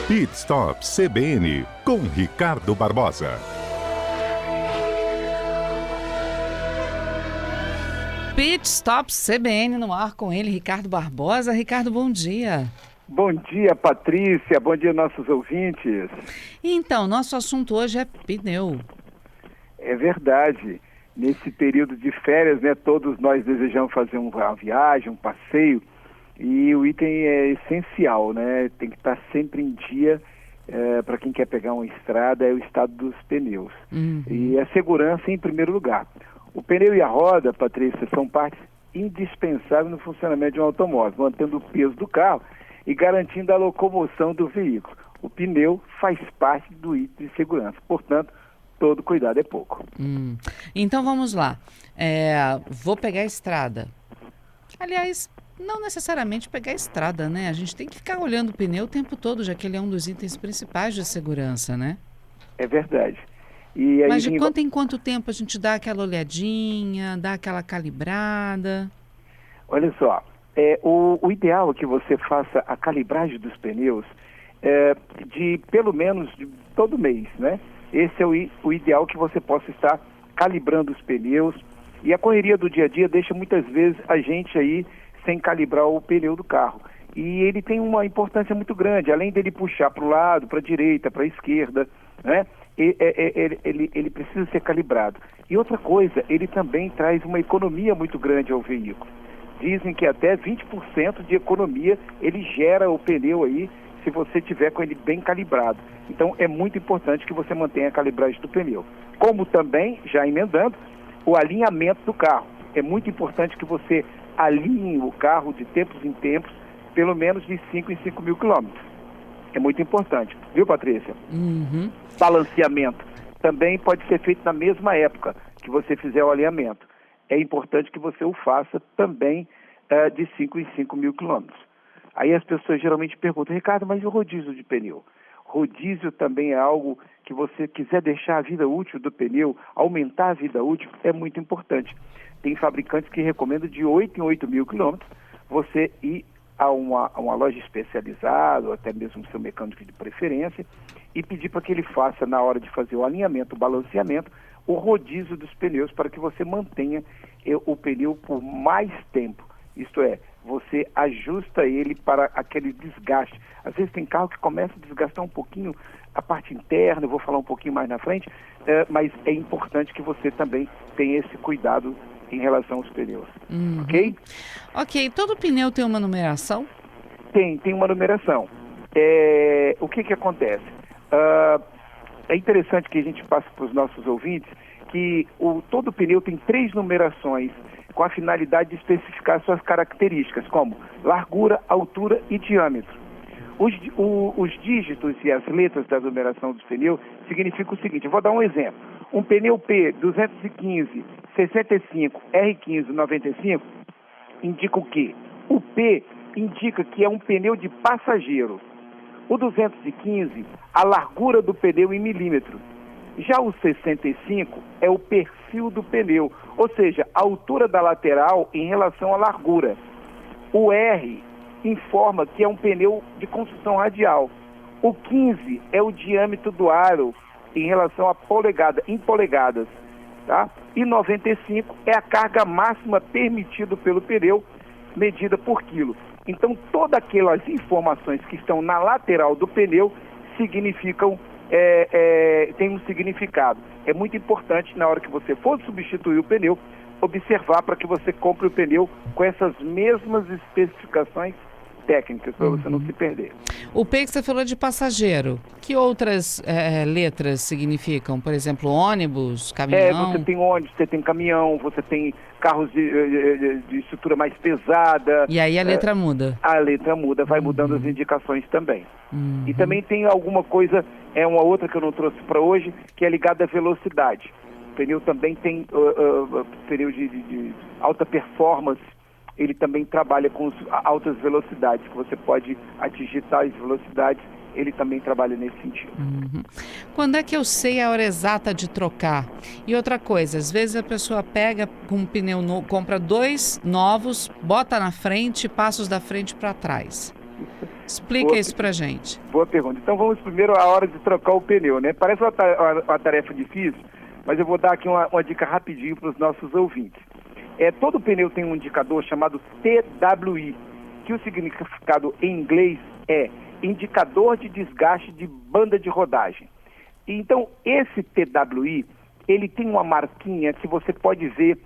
Pit Stop CBN com Ricardo Barbosa. Pit Stop CBN no ar com ele, Ricardo Barbosa. Ricardo, bom dia. Bom dia, Patrícia. Bom dia, nossos ouvintes. Então, nosso assunto hoje é pneu. É verdade. Nesse período de férias, né, todos nós desejamos fazer uma viagem, um passeio, e o item é essencial, né? Tem que estar sempre em dia para quem quer pegar uma estrada, é o estado dos pneus. E a segurança em primeiro lugar. O pneu e a roda, Patrícia, são partes indispensáveis no funcionamento de um automóvel, mantendo o peso do carro e garantindo a locomoção do veículo. O pneu faz parte do item de segurança, portanto, todo cuidado é pouco. Então vamos lá. Vou pegar a estrada. Aliás, não necessariamente pegar a estrada, né? A gente tem que ficar olhando o pneu o tempo todo, já que ele é um dos itens principais de segurança, né? É verdade. E aí, mas de quanto em quanto tempo a gente dá aquela olhadinha, dá aquela calibrada? Olha só, o ideal é que você faça a calibragem dos pneus de pelo menos todo mês, né? Esse é o ideal, que você possa estar calibrando os pneus. E a correria do dia a dia deixa muitas vezes a gente aí sem calibrar o pneu do carro. E ele tem uma importância muito grande, além dele puxar para o lado, para a direita, para a esquerda, né? Ele precisa ser calibrado. E outra coisa, ele também traz uma economia muito grande ao veículo. Dizem que até 20% de economia ele gera o pneu aí, se você tiver com ele bem calibrado. Então é muito importante que você mantenha a calibragem do pneu. Como também, já emendando, o alinhamento do carro. É muito importante que você alinhe o carro de tempos em tempos, pelo menos de 5 em 5 mil quilômetros. É muito importante, viu, Patrícia? Balanceamento também pode ser feito na mesma época que você fizer o alinhamento. É importante que você o faça também de 5 em 5 mil quilômetros. Aí as pessoas geralmente perguntam: Ricardo, mas e o rodízio de pneu? Rodízio também é algo que você quiser deixar a vida útil do pneu, aumentar a vida útil, é muito importante. Tem fabricantes que recomendam de 8 em 8 mil quilômetros você ir a uma loja especializada, ou até mesmo seu mecânico de preferência, e pedir para que ele faça, na hora de fazer o alinhamento, o balanceamento, o rodízio dos pneus, para que você mantenha o pneu por mais tempo. Isto é, você ajusta ele para aquele desgaste. Às vezes tem carro que começa a desgastar um pouquinho a parte interna, eu vou falar um pouquinho mais na frente, mas é importante que você também tenha esse cuidado em relação aos pneus. Ok? Ok, todo pneu tem uma numeração? Tem uma numeração. O que acontece? É interessante que a gente passe para os nossos ouvintes que todo pneu tem 3 numerações com a finalidade de especificar suas características, como largura, altura e diâmetro. Os dígitos e as letras da numeração dos pneus significam o seguinte: eu vou dar um exemplo. Um pneu P 215 65 R15 95 indica o quê? O P indica que é um pneu de passageiro. O 215, a largura do pneu em milímetros. Já o 65 é o perfil do pneu, ou seja, a altura da lateral em relação à largura. O R informa que é um pneu de construção radial. O 15 é o diâmetro do aro em relação a em polegadas. Tá? E 95 é a carga máxima permitida pelo pneu, medida por quilo. Então, todas aquelas informações que estão na lateral do pneu significam tem um significado. É muito importante, na hora que você for substituir o pneu, observar para que você compre o pneu com essas mesmas especificações técnicas, para você não se perder. O P que você falou de passageiro, que outras letras significam? Por exemplo, ônibus, caminhão? Você tem ônibus, você tem caminhão, você tem carros de estrutura mais pesada. E aí a letra muda? A letra muda, vai mudando as indicações também. E também tem alguma coisa, uma outra que eu não trouxe para hoje, que é ligada à velocidade. O pneu também tem pneu de alta performance. Ele também trabalha com altas velocidades, que você pode atingir tais velocidades, ele também trabalha nesse sentido. Quando é que eu sei a hora exata de trocar? E outra coisa, às vezes a pessoa pega com um pneu novo, compra 2 novos, bota na frente, passa os da frente para trás. Explica isso pra gente. Boa pergunta. Então vamos primeiro à hora de trocar o pneu, né? Parece uma tarefa difícil, mas eu vou dar aqui uma dica rapidinho para os nossos ouvintes. Todo pneu tem um indicador chamado TWI, que o significado em inglês é indicador de desgaste de banda de rodagem. Então, esse TWI, ele tem uma marquinha que você pode ver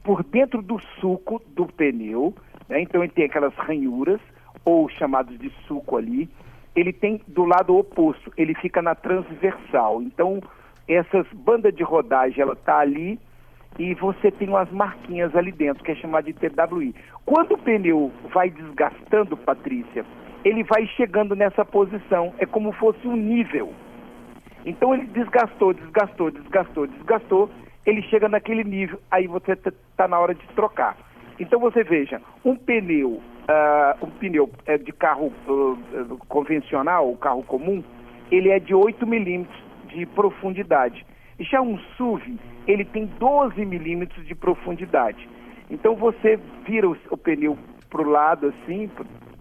por dentro do suco do pneu, né? Então ele tem aquelas ranhuras, ou chamados de suco ali. Ele tem do lado oposto, ele fica na transversal. Então, essas bandas de rodagem, ela está ali e você tem umas marquinhas ali dentro, que é chamado de TWI. Quando o pneu vai desgastando, Patrícia, ele vai chegando nessa posição, é como fosse um nível. Então ele desgastou, ele chega naquele nível, aí você está na hora de trocar. Então você veja, um pneu de carro convencional, o carro comum, ele é de 8 milímetros de profundidade. Já um SUV, ele tem 12 milímetros de profundidade. Então você vira o pneu para o lado assim,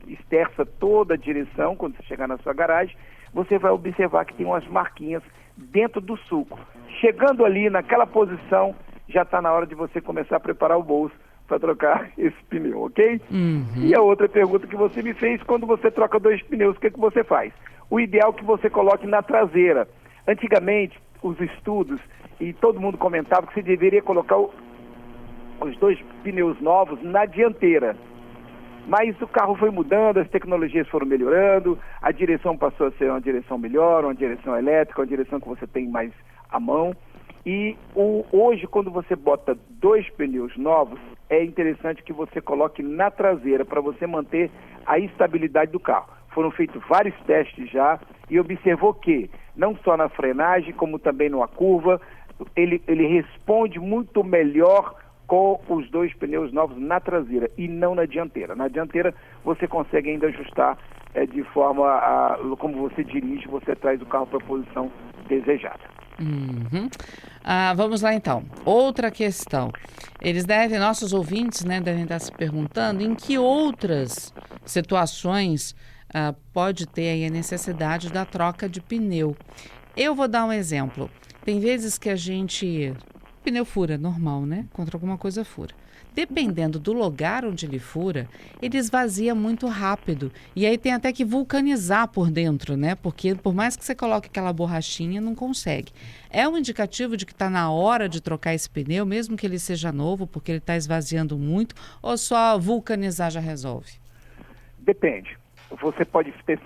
esterça toda a direção quando você chegar na sua garagem, você vai observar que tem umas marquinhas dentro do suco. Chegando ali naquela posição, já está na hora de você começar a preparar o bolso para trocar esse pneu, ok? E a outra pergunta que você me fez, quando você troca 2 pneus, o que você faz? O ideal é que você coloque na traseira. Antigamente, os estudos, e todo mundo comentava que você deveria colocar os 2 pneus novos na dianteira. Mas o carro foi mudando, as tecnologias foram melhorando, a direção passou a ser uma direção melhor, uma direção elétrica, uma direção que você tem mais à mão. E hoje, quando você bota 2 pneus novos, é interessante que você coloque na traseira para você manter a estabilidade do carro. Foram feitos vários testes já e observou que, não só na frenagem, como também numa curva, ele responde muito melhor com os 2 pneus novos na traseira e não na dianteira. Na dianteira você consegue ainda ajustar de forma como você dirige, você traz o carro para a posição desejada. Vamos lá então. Outra questão. Nossos ouvintes, né, devem estar se perguntando em que outras situações pode ter aí a necessidade da troca de pneu. Eu vou dar um exemplo. Tem vezes que pneu fura, normal, né? Contra alguma coisa fura. Dependendo do lugar onde ele fura, ele esvazia muito rápido. E aí tem até que vulcanizar por dentro, né? Porque por mais que você coloque aquela borrachinha, não consegue. É um indicativo de que está na hora de trocar esse pneu, mesmo que ele seja novo, porque ele está esvaziando muito, ou só vulcanizar já resolve? Depende. Você pode ter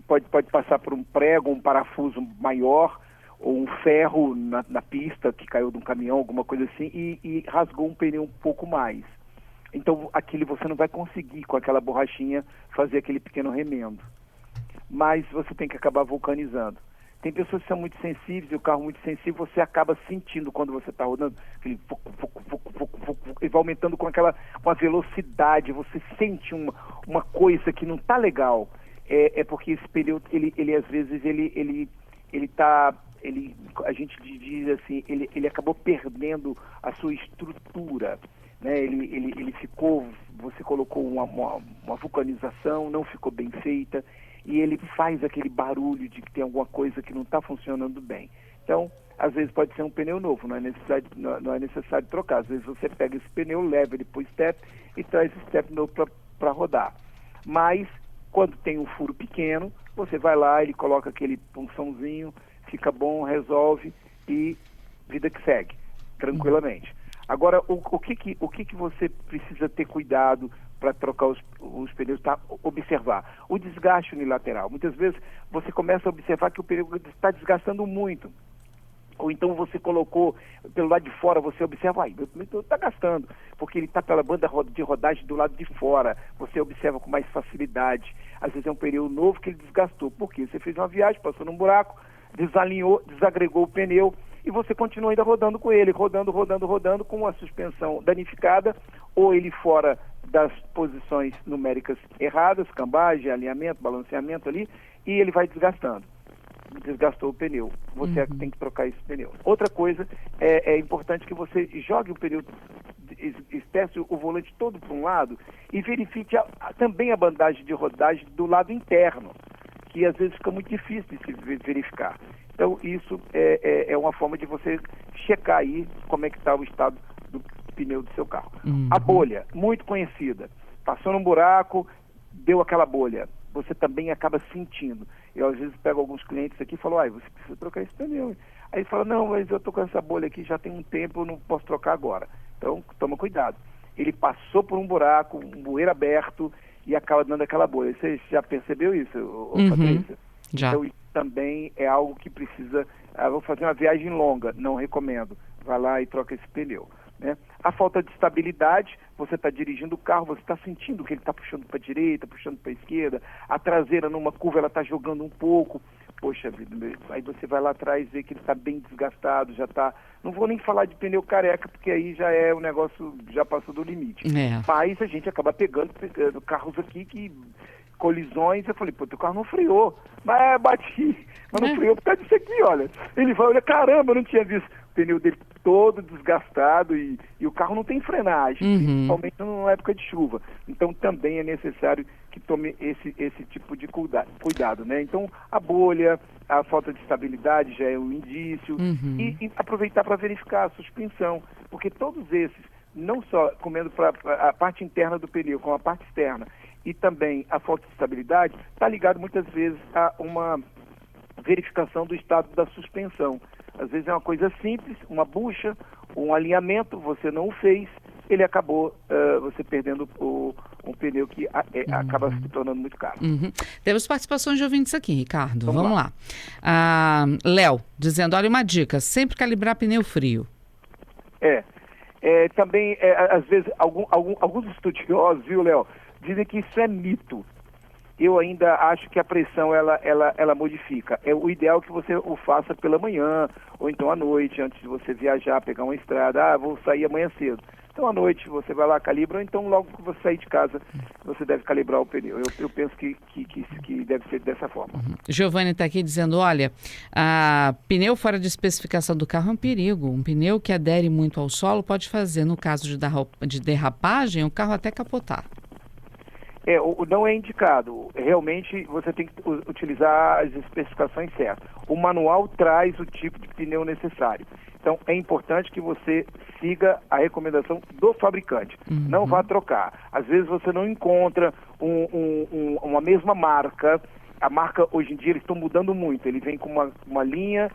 pode passar por um prego, um parafuso maior, ou um ferro na pista que caiu de um caminhão, alguma coisa assim, e rasgou um pneu um pouco mais. Então, aquele você não vai conseguir, com aquela borrachinha, fazer aquele pequeno remendo. Mas você tem que acabar vulcanizando. Tem pessoas que são muito sensíveis, e o carro muito sensível, você acaba sentindo quando você está rodando, aquele e vai aumentando com a velocidade, você sente uma coisa que não está legal. É porque esse pneu, ele às vezes, a gente diz assim, ele acabou perdendo a sua estrutura, né? Ele ficou, você colocou uma vulcanização, não ficou bem feita, e ele faz aquele barulho de que tem alguma coisa que não está funcionando bem. Então, às vezes pode ser um pneu novo, não é necessário trocar. Às vezes você pega esse pneu, leva ele para o step e traz o step novo para rodar. Mas, quando tem um furo pequeno, você vai lá, ele coloca aquele punçãozinho, fica bom, resolve e vida que segue, tranquilamente. Agora, o que você precisa ter cuidado para trocar os pneus, tá? Observar o desgaste unilateral. Muitas vezes você começa a observar que o pneu está desgastando muito. Ou então você colocou pelo lado de fora, você observa, meu pneu está gastando, porque ele está pela banda de rodagem do lado de fora, você observa com mais facilidade. Às vezes é um pneu novo que ele desgastou. Por quê? Você fez uma viagem, passou num buraco, desalinhou, desagregou o pneu e você continua ainda rodando com ele, rodando com a suspensão danificada ou ele fora das posições numéricas erradas, cambagem, alinhamento, balanceamento ali, e ele vai desgastando. Desgastou o pneu. Você tem que trocar esse pneu. Outra coisa, é importante que você jogue o pneu espécie o volante todo para um lado e verifique também a bandagem de rodagem do lado interno, que às vezes fica muito difícil de se verificar. Então, isso é uma forma de você checar aí como é que está o estado do pneu do seu carro. A bolha, muito conhecida. Passou num buraco, deu aquela bolha. Você também acaba sentindo. Eu, às vezes, pego alguns clientes aqui e falo, você precisa trocar esse pneu. Aí ele fala, não, mas eu estou com essa bolha aqui já tem um tempo, eu não posso trocar agora. Então, toma cuidado. Ele passou por um buraco, um bueiro aberto e acaba dando aquela bolha. Você já percebeu isso, Patrícia? Já. Então, isso também é algo que precisa... vou fazer uma viagem longa, não recomendo. Vai lá e troca esse pneu. Né? A falta de estabilidade, você está dirigindo o carro, você está sentindo que ele está puxando para a direita, puxando para a esquerda, a traseira numa curva ela está jogando um pouco, poxa vida, aí você vai lá atrás e vê que ele está bem desgastado, já está, não vou nem falar de pneu careca, porque aí já é o negócio, já passou do limite, mas a gente acaba pegando carros aqui que colisões, eu falei, teu carro não freou, mas bati, mas não freou por causa disso aqui, olha, ele vai, olha, caramba, eu não tinha visto o pneu dele todo desgastado e o carro não tem frenagem, principalmente na época de chuva. Então também é necessário que tome esse tipo de cuidado, né? Então a bolha, a falta de estabilidade já é um indício e aproveitar para verificar a suspensão, porque todos esses, não só comendo para a parte interna do pneu, como a parte externa, e também a falta de estabilidade, está ligado muitas vezes a uma verificação do estado da suspensão. Às vezes é uma coisa simples, uma bucha, um alinhamento, você não o fez, ele acabou você perdendo um pneu que acaba se tornando muito caro. Temos participações de ouvintes aqui, Ricardo. Vamos lá. Léo, dizendo, olha uma dica, sempre calibrar pneu frio. Também, às vezes, alguns estudiosos, viu, Léo, dizem que isso é mito. Eu ainda acho que a pressão, ela modifica. O ideal é que você o faça pela manhã, ou então à noite, antes de você viajar, pegar uma estrada. Vou sair amanhã cedo. Então, à noite, você vai lá, calibra, ou então logo que você sair de casa, você deve calibrar o pneu. Eu penso que deve ser dessa forma. Giovanni está aqui dizendo, olha, pneu fora de especificação do carro é um perigo. Um pneu que adere muito ao solo pode fazer, no caso de derrapagem, o carro até capotar. Não é indicado. Realmente você tem que utilizar as especificações certas. O manual traz o tipo de pneu necessário. Então é importante que você siga a recomendação do fabricante. Não vá trocar. Às vezes você não encontra uma mesma marca. A marca, hoje em dia, eles estão mudando muito. Ele vem com uma linha,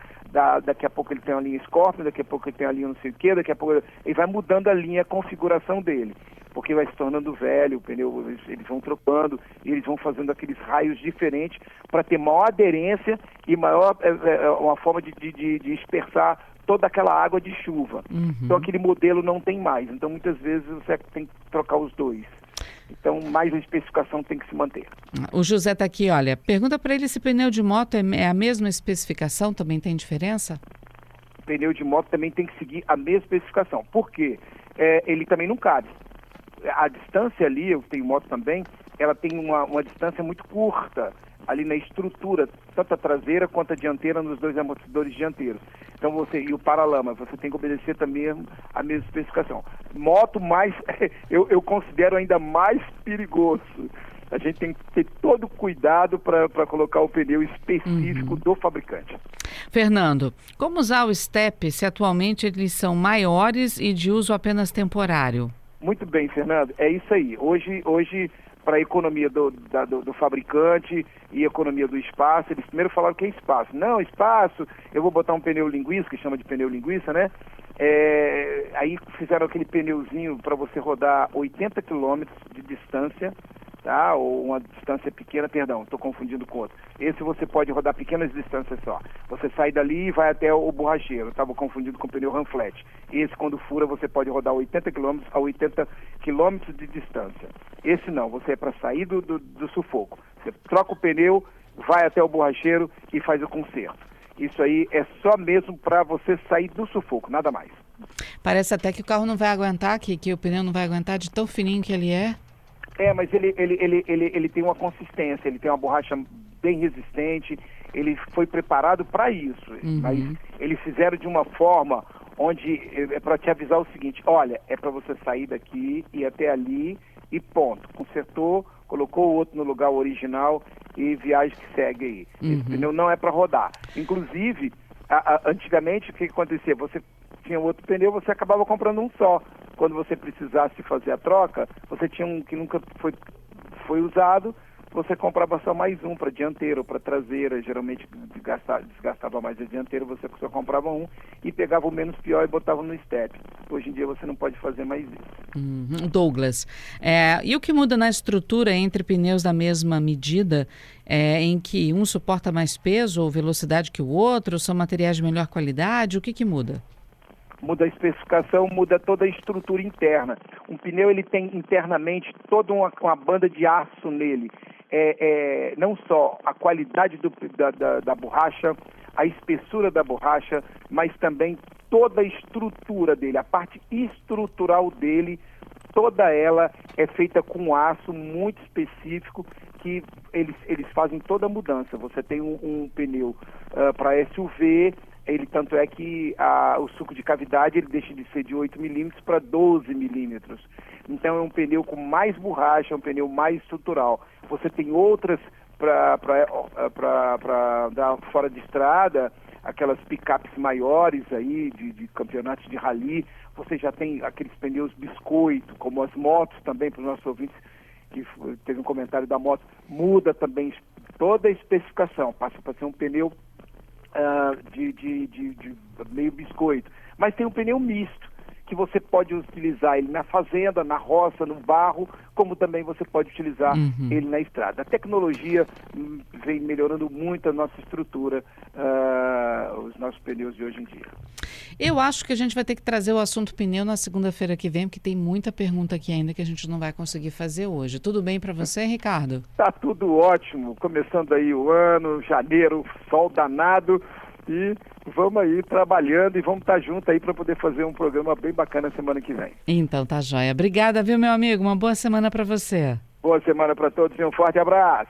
daqui a pouco ele tem uma linha Scorpion, daqui a pouco ele tem uma linha não sei o quê, daqui a pouco ele vai mudando a linha, a configuração dele. Porque vai se tornando velho, o pneu, eles vão trocando, e eles vão fazendo aqueles raios diferentes para ter maior aderência e maior uma forma de dispersar toda aquela água de chuva. Então aquele modelo não tem mais. Então muitas vezes você tem que trocar os dois. Então, mais a especificação tem que se manter. O José está aqui, olha, pergunta para ele se pneu de moto é a mesma especificação, também tem diferença? Pneu de moto também tem que seguir a mesma especificação. Por quê? Ele também não cabe. A distância ali, eu tenho moto também, ela tem uma distância muito curta ali na estrutura, tanto a traseira quanto a dianteira, nos dois amortecedores dianteiros. Então e o paralama, você tem que obedecer também a mesma especificação. Moto eu considero ainda mais perigoso. A gente tem que ter todo cuidado para colocar o pneu específico do fabricante. Fernando, como usar o step se atualmente eles são maiores e de uso apenas temporário? Muito bem, Fernando, é isso aí. Hoje para a economia do fabricante e economia do espaço, eles primeiro falaram que é espaço. Não, espaço, eu vou botar um pneu linguiça, que chama de pneu linguiça, né? Aí fizeram aquele pneuzinho para você rodar 80 quilômetros de distância, tá? Ou uma distância pequena, perdão, estou confundindo com outro. Esse você pode rodar pequenas distâncias só. Você sai dali e vai até o borracheiro. Estava confundindo com o pneu Ranflet. Esse, quando fura, você pode rodar 80 km a 80 km de distância. Esse não, você é para sair do sufoco. Você troca o pneu, vai até o borracheiro e faz o conserto. Isso aí é só mesmo para você sair do sufoco, nada mais. Parece até que o carro não vai aguentar, que o pneu não vai aguentar de tão fininho que ele é. Mas ele tem uma consistência, ele tem uma borracha bem resistente, ele foi preparado para isso, mas eles fizeram de uma forma onde é para te avisar o seguinte: olha, é para você sair daqui e até ali e ponto. Consertou, colocou o outro no lugar original e viagem que segue aí. Esse pneu não é para rodar. Inclusive, antigamente, o que acontecia? Você tinha outro pneu, você acabava comprando um só. Quando você precisasse fazer a troca, você tinha um que nunca foi usado, você comprava só mais um para dianteira ou para traseira. Geralmente desgastava mais a dianteira, você só comprava um e pegava o menos pior e botava no step. Hoje em dia você não pode fazer mais isso. Douglas, e o que muda na estrutura entre pneus da mesma medida, em que um suporta mais peso ou velocidade que o outro, são materiais de melhor qualidade, o que muda? Muda a especificação, muda toda a estrutura interna. Um pneu ele tem internamente toda uma banda de aço nele. Não só a qualidade da borracha, a espessura da borracha, mas também toda a estrutura dele, a parte estrutural dele, toda ela é feita com aço muito específico que eles fazem toda a mudança. Você tem um pneu para SUV, tanto é que o suco de cavidade ele deixa de ser de 8 milímetros para 12 milímetros. Então é um pneu com mais borracha, é um pneu mais estrutural. Você tem outras para dar fora de estrada, aquelas picapes maiores aí de campeonatos de rally. Você já tem aqueles pneus biscoito, como as motos também, para os nossos ouvintes, que teve um comentário da moto, muda também toda a especificação, passa para ser um pneu de meio biscoito. Mas tem um pneu misto, que você pode utilizar ele na fazenda, na roça, no barro, como também você pode utilizar ele na estrada. A tecnologia vem melhorando muito a nossa estrutura, os nossos pneus de hoje em dia. Eu acho que a gente vai ter que trazer o assunto pneu na segunda-feira que vem, porque tem muita pergunta aqui ainda que a gente não vai conseguir fazer hoje. Tudo bem para você, Ricardo? Tá tudo ótimo. Começando aí o ano, janeiro, sol danado. E vamos aí trabalhando e vamos estar juntos aí para poder fazer um programa bem bacana semana que vem. Então tá joia. Obrigada, viu, meu amigo? Uma boa semana para você. Boa semana para todos e um forte abraço.